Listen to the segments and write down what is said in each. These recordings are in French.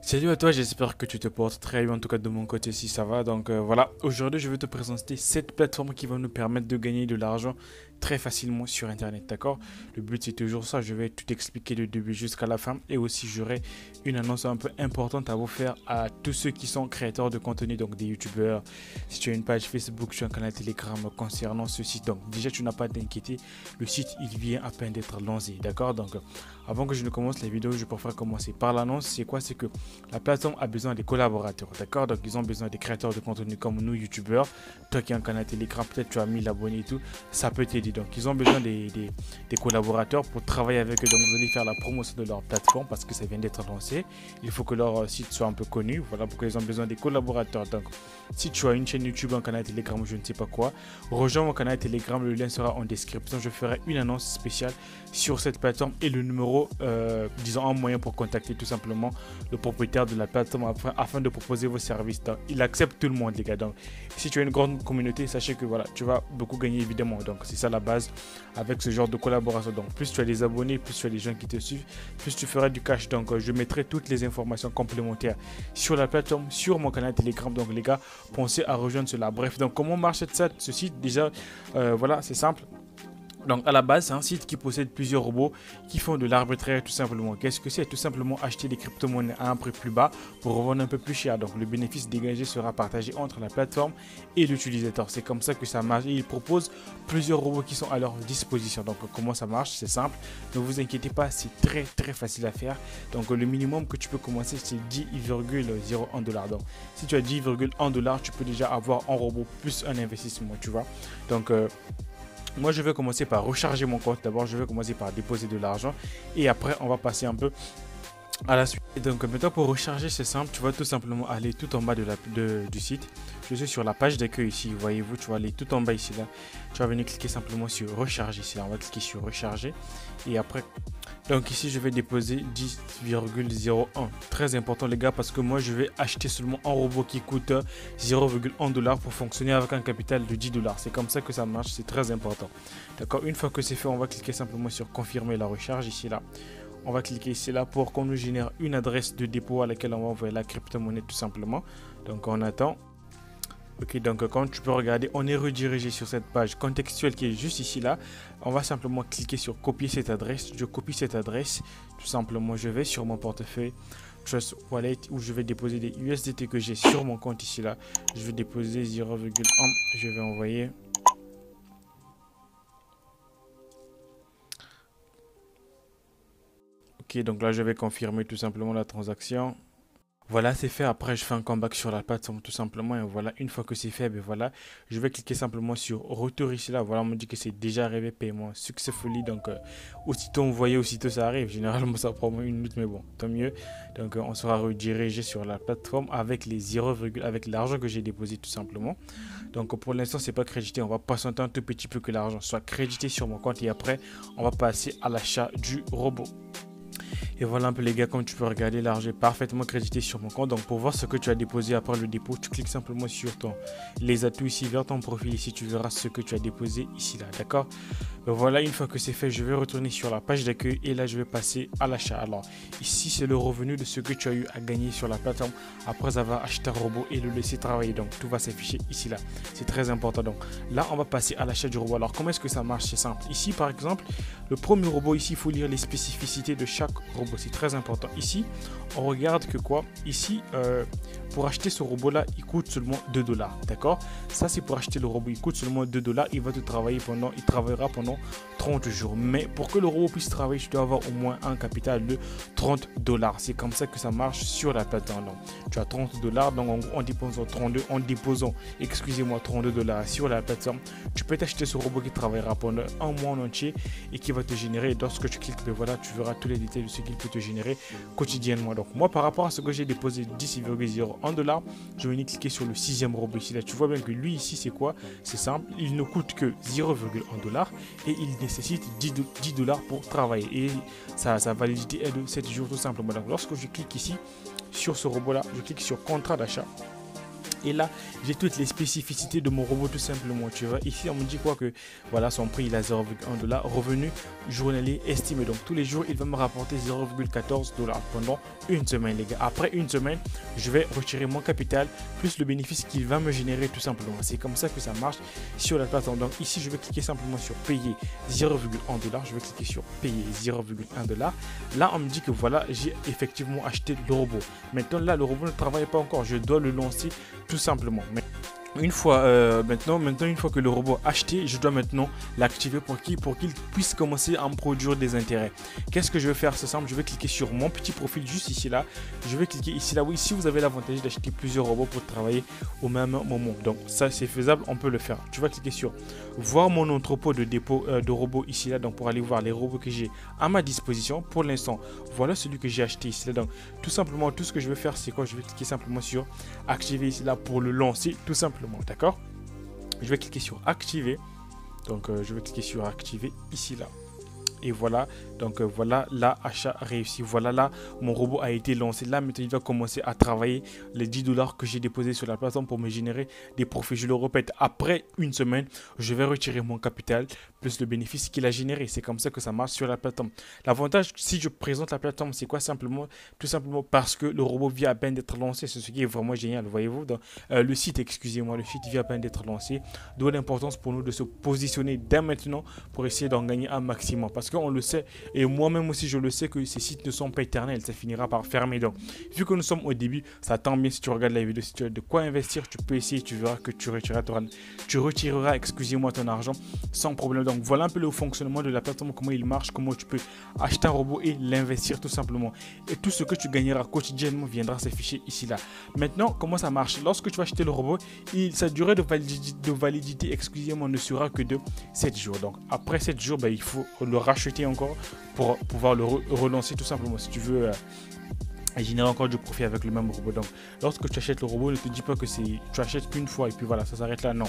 Salut à toi, j'espère que tu te portes très bien, en tout cas de mon côté si ça va. Donc voilà, aujourd'hui je vais te présenter cette plateforme qui va nous permettre de gagner de l'argent très facilement sur Internet, d'accord? Le but c'est toujours ça, je vais tout expliquer du début jusqu'à la fin et aussi j'aurai une annonce un peu importante à vous faire à tous ceux qui sont créateurs de contenu, donc des youtubeurs. Si tu as une page Facebook, tu as un canal Telegram concernant ce site, donc déjà tu n'as pas à t'inquiéter, le site il vient à peine d'être lancé, d'accord? Donc avant que je ne commence la vidéo, je préfère commencer par l'annonce. C'est quoi? C'est que la plateforme a besoin des collaborateurs, d'accord? Donc, ils ont besoin des créateurs de contenu comme nous, youtubeurs. Toi qui as un canal Telegram, peut-être tu as 1000 abonnés et tout, ça peut t'aider. Donc, ils ont besoin des collaborateurs pour travailler avec eux. Donc, vous allez faire la promotion de leur plateforme parce que ça vient d'être lancé. Il faut que leur site soit un peu connu. Voilà pourquoi ils ont besoin des collaborateurs. Donc, si tu as une chaîne YouTube, un canal Telegram, je ne sais pas quoi, rejoins mon canal Telegram. Le lien sera en description. Je ferai une annonce spéciale sur cette plateforme et le numéro, disons, un moyen pour contacter tout simplement le propriétaire de la plateforme afin de proposer vos services. Donc, il accepte tout le monde, les gars. Donc, si tu as une grande communauté, sachez que voilà, tu vas beaucoup gagner évidemment. Donc, c'est ça la base avec ce genre de collaboration. Donc, plus tu as des abonnés, plus tu as des gens qui te suivent, plus tu feras du cash. Donc, je mettrai toutes les informations complémentaires sur la plateforme, sur mon canal Telegram. Donc, les gars, pensez à rejoindre cela. Bref, donc, comment marche ce site? Déjà, voilà, c'est simple. Donc à la base, c'est un site qui possède plusieurs robots qui font de l'arbitraire tout simplement. Qu'est-ce que c'est? Tout simplement acheter des crypto-monnaies à un prix plus bas pour revendre un peu plus cher. Donc le bénéfice dégagé sera partagé entre la plateforme et l'utilisateur. C'est comme ça que ça marche. Et ils proposent plusieurs robots qui sont à leur disposition. Donc comment ça marche? C'est simple. Ne vous inquiétez pas, c'est très facile à faire. Donc le minimum que tu peux commencer, c'est 10,01 $. Donc si tu as 10,1 $, tu peux déjà avoir un robot plus un investissement, tu vois. Donc moi, je vais commencer par recharger mon compte. D'abord, je vais commencer par déposer de l'argent. Et après, on va passer un peu à la suite. Et donc, maintenant, pour recharger, c'est simple. Tu vas tout simplement aller tout en bas du site. Je suis sur la page d'accueil ici. Voyez-vous, tu vas aller tout en bas ici. Là. Tu vas venir cliquer simplement sur recharger ici. Là. On va cliquer sur recharger. Et après, donc ici, je vais déposer 10,01. Très important, les gars, parce que moi, je vais acheter seulement un robot qui coûte 0,1 $ pour fonctionner avec un capital de 10 $. C'est comme ça que ça marche. C'est très important. D'accord. Une fois que c'est fait, on va cliquer simplement sur confirmer la recharge ici, là. On va cliquer ici là pour qu'on nous génère une adresse de dépôt à laquelle on va envoyer la crypto-monnaie tout simplement. Donc on attend. Ok, donc quand tu peux regarder, on est redirigé sur cette page contextuelle qui est juste ici là. On va simplement cliquer sur copier cette adresse. Je copie cette adresse. Tout simplement, je vais sur mon portefeuille Trust Wallet où je vais déposer des USDT que j'ai sur mon compte ici là. Je vais déposer 0,1. Je vais envoyer. Ok, donc là je vais confirmer tout simplement la transaction. Voilà, c'est fait. Après, je fais un comeback sur la plateforme tout simplement. Et voilà, une fois que c'est fait, ben voilà, je vais cliquer simplement sur retour ici là. Voilà, on me dit que c'est déjà arrivé, paiement successfully. Donc, aussitôt envoyé, aussitôt ça arrive. Généralement, ça prend une minute, mais bon, tant mieux. Donc, on sera redirigé sur la plateforme avec les 0, avec l'argent que j'ai déposé tout simplement. Donc, pour l'instant, c'est pas crédité. On va patienter un tout petit peu que l'argent soit crédité sur mon compte. Et après, on va passer à l'achat du robot. Et voilà un peu les gars, comme tu peux regarder, l'argent est parfaitement crédité sur mon compte. Donc pour voir ce que tu as déposé après le dépôt, tu cliques simplement sur les atouts ici vers ton profil. Ici tu verras ce que tu as déposé ici là, d'accord. Voilà, une fois que c'est fait, je vais retourner sur la page d'accueil et là je vais passer à l'achat. Alors ici c'est le revenu de ce que tu as eu à gagner sur la plateforme après avoir acheté un robot et le laisser travailler. Donc tout va s'afficher ici là, c'est très important. Donc là on va passer à l'achat du robot. Alors comment est-ce que ça marche? C'est simple. Ici par exemple, le premier robot, ici il faut lire les spécificités de chaque robot. C'est très important. Ici, on regarde que quoi? Ici, pour acheter ce robot-là, il coûte seulement 2 $. D'accord? Ça, c'est pour acheter le robot. Il coûte seulement 2 $. Il travaillera pendant 30 jours. Mais pour que le robot puisse travailler, tu dois avoir au moins un capital de 30 $. C'est comme ça que ça marche sur la plateforme. Donc, tu as 30 $. Donc, en déposant 32 $ sur la plateforme, tu peux t'acheter ce robot qui travaillera pendant un mois en entier et qui va te générer, lorsque tu cliques, ben voilà, tu verras tous les détails de ce qu'il peut te générer quotidiennement. Donc moi par rapport à ce que j'ai déposé 10,01 $, je vais venir cliquer sur le sixième robot ici. Là tu vois bien que lui ici c'est quoi? C'est simple, il ne coûte que 0,1 $ et il nécessite 10 $ pour travailler et sa validité est de 7 jours tout simplement. Donc lorsque je clique ici sur ce robot là, je clique sur contrat d'achat. Et là, j'ai toutes les spécificités de mon robot tout simplement. Tu vois, ici, on me dit quoi que voilà, son prix il a 0,1 $, revenu journalier estimé. Donc tous les jours, il va me rapporter 0,14 $ pendant une semaine, les gars. Après une semaine, je vais retirer mon capital plus le bénéfice qu'il va me générer tout simplement. C'est comme ça que ça marche sur la plateforme. Donc ici, je vais cliquer simplement sur payer 0,1 $. Je vais cliquer sur payer 0,1 $. Là, on me dit que voilà, j'ai effectivement acheté le robot. Maintenant, là, le robot ne travaille pas encore. Je dois le lancer tout simplement. Mais une fois une fois que le robot est acheté, je dois maintenant l'activer pour qu'il puisse commencer à me produire des intérêts. Qu'est-ce que je vais faire? C'est simple, je vais cliquer sur mon petit profil juste ici là. Je vais cliquer ici là. Oui, si vous avez l'avantage d'acheter plusieurs robots pour travailler au même moment. Donc ça c'est faisable, on peut le faire. Tu vas cliquer sur voir mon entrepôt de dépôt de robots ici là. Donc pour aller voir les robots que j'ai à ma disposition. Pour l'instant, voilà celui que j'ai acheté ici là. Donc tout simplement, tout ce que je vais faire, c'est quoi? Je vais cliquer simplement sur activer ici là pour le lancer tout simplement. D'accord, je vais cliquer sur activer. Donc je vais cliquer sur activer ici là. Et voilà, donc voilà, là, achat réussi. Voilà, là, mon robot a été lancé. Là, maintenant, il va commencer à travailler les 10 $ que j'ai déposés sur la plateforme pour me générer des profits. Je le répète, après une semaine, je vais retirer mon capital plus le bénéfice qu'il a généré. C'est comme ça que ça marche sur la plateforme. L'avantage, si je présente la plateforme, c'est quoi? Tout simplement parce que le robot vient à peine d'être lancé. C'est ce qui est vraiment génial, voyez-vous. Le site, excusez-moi, le site vient à peine d'être lancé. D'où l'importance pour nous de se positionner dès maintenant pour essayer d'en gagner un maximum. Parce qu'on le sait, et moi-même aussi je le sais, que ces sites ne sont pas éternels, ça finira par fermer. Donc vu que nous sommes au début, ça tombe bien. Si tu regardes la vidéo, si tu as de quoi investir, tu peux essayer, tu verras que tu retireras excusez-moi, ton argent sans problème. Donc voilà un peu le fonctionnement de la plateforme, comment il marche, comment tu peux acheter un robot et l'investir tout simplement, et tout ce que tu gagneras quotidiennement viendra s'afficher ici là. Maintenant, comment ça marche? Lorsque tu vas acheter le robot, sa durée de validité excusez-moi ne sera que de 7 jours. Donc après 7 jours, il faut le racheter encore pour pouvoir le relancer tout simplement si tu veux générer encore du profit avec le même robot. Donc lorsque tu achètes le robot, ne te dis pas que tu achètes qu'une fois et puis voilà, ça s'arrête là. Non,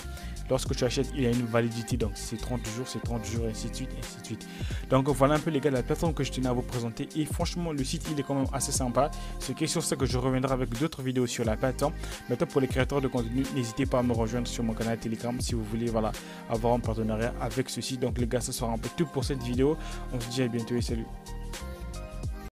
lorsque tu achètes, il y a une validité. Donc si c'est 30 jours, c'est 30 jours, et ainsi de suite, ainsi de suite. Donc voilà un peu les gars, la plateforme que je tenais à vous présenter. Et franchement, le site il est quand même assez sympa. C'est sur ça que je reviendrai avec d'autres vidéos sur la plateforme. Maintenant, pour les créateurs de contenu, n'hésitez pas à me rejoindre sur mon canal Telegram si vous voulez avoir un partenariat avec ceci. Donc les gars, ce sera un peu tout pour cette vidéo. On se dit à bientôt et salut.